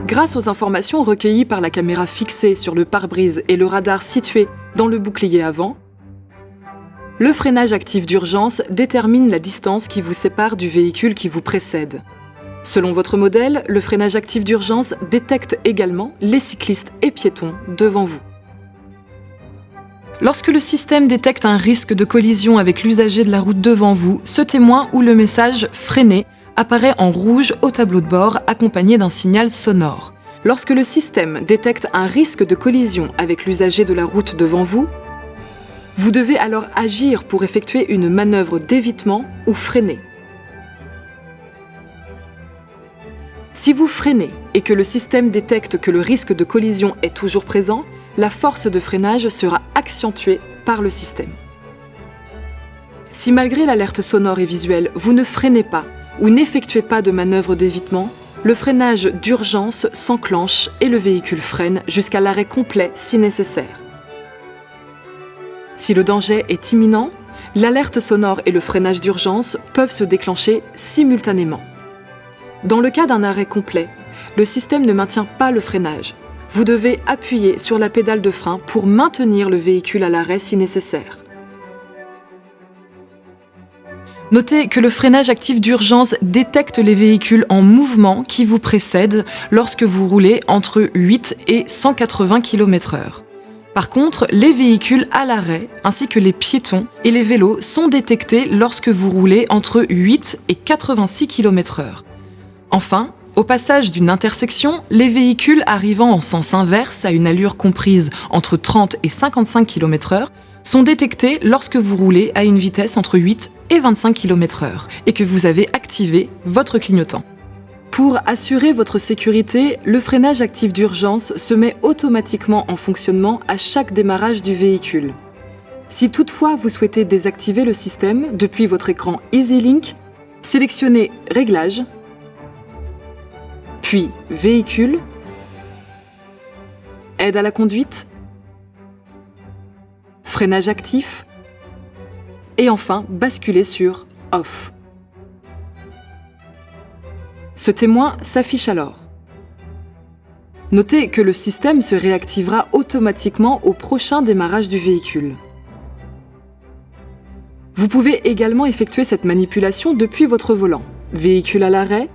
Grâce aux informations recueillies par la caméra fixée sur le pare-brise et le radar situé dans le bouclier avant, le freinage actif d'urgence détermine la distance qui vous sépare du véhicule qui vous précède. Selon votre modèle, le freinage actif d'urgence détecte également les cyclistes et piétons devant vous. Lorsque le système détecte un risque de collision avec l'usager de la route devant vous, ce témoin ou le message « Freinez » apparaît en rouge au tableau de bord accompagné d'un signal sonore. Lorsque le système détecte un risque de collision avec l'usager de la route devant vous, vous devez alors agir pour effectuer une manœuvre d'évitement ou freiner. Si vous freinez et que le système détecte que le risque de collision est toujours présent, la force de freinage sera accentuée par le système. Si malgré l'alerte sonore et visuelle, vous ne freinez pas ou n'effectuez pas de manœuvre d'évitement, le freinage d'urgence s'enclenche et le véhicule freine jusqu'à l'arrêt complet si nécessaire. Si le danger est imminent, l'alerte sonore et le freinage d'urgence peuvent se déclencher simultanément. Dans le cas d'un arrêt complet, le système ne maintient pas le freinage. Vous devez appuyer sur la pédale de frein pour maintenir le véhicule à l'arrêt si nécessaire. Notez que le freinage actif d'urgence détecte les véhicules en mouvement qui vous précèdent lorsque vous roulez entre 8 et 180 km/h. Par contre, les véhicules à l'arrêt, ainsi que les piétons et les vélos sont détectés lorsque vous roulez entre 8 et 86 km/h. Enfin, au passage d'une intersection, les véhicules arrivant en sens inverse à une allure comprise entre 30 et 55 km/h sont détectés lorsque vous roulez à une vitesse entre 8 et 25 km/h et que vous avez activé votre clignotant. Pour assurer votre sécurité, le freinage actif d'urgence se met automatiquement en fonctionnement à chaque démarrage du véhicule. Si toutefois vous souhaitez désactiver le système depuis votre écran EasyLink, sélectionnez Réglages, puis Véhicule, Aide à la conduite, Freinage actif, et enfin basculez sur Off. Ce témoin s'affiche alors. Notez que le système se réactivera automatiquement au prochain démarrage du véhicule. Vous pouvez également effectuer cette manipulation depuis votre volant. Véhicule à l'arrêt,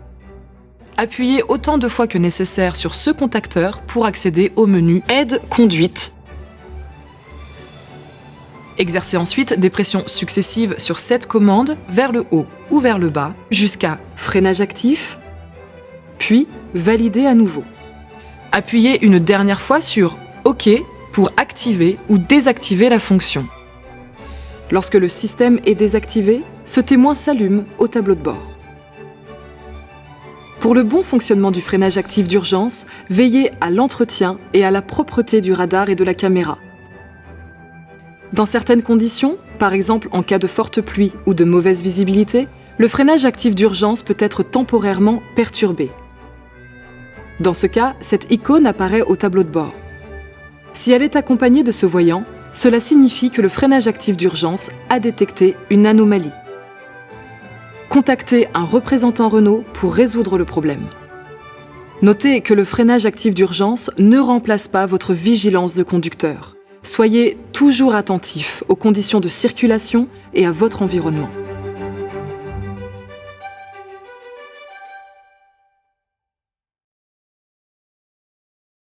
appuyez autant de fois que nécessaire sur ce contacteur pour accéder au menu Aide conduite. Exercez ensuite des pressions successives sur cette commande vers le haut ou vers le bas jusqu'à freinage actif, puis validez à nouveau. Appuyez une dernière fois sur OK pour activer ou désactiver la fonction. Lorsque le système est désactivé, ce témoin s'allume au tableau de bord. Pour le bon fonctionnement du freinage actif d'urgence, veillez à l'entretien et à la propreté du radar et de la caméra. Dans certaines conditions, par exemple en cas de forte pluie ou de mauvaise visibilité, le freinage actif d'urgence peut être temporairement perturbé. Dans ce cas, cette icône apparaît au tableau de bord. Si elle est accompagnée de ce voyant, cela signifie que le freinage actif d'urgence a détecté une anomalie. Contactez un représentant Renault pour résoudre le problème. Notez que le freinage actif d'urgence ne remplace pas votre vigilance de conducteur. Soyez toujours attentif aux conditions de circulation et à votre environnement.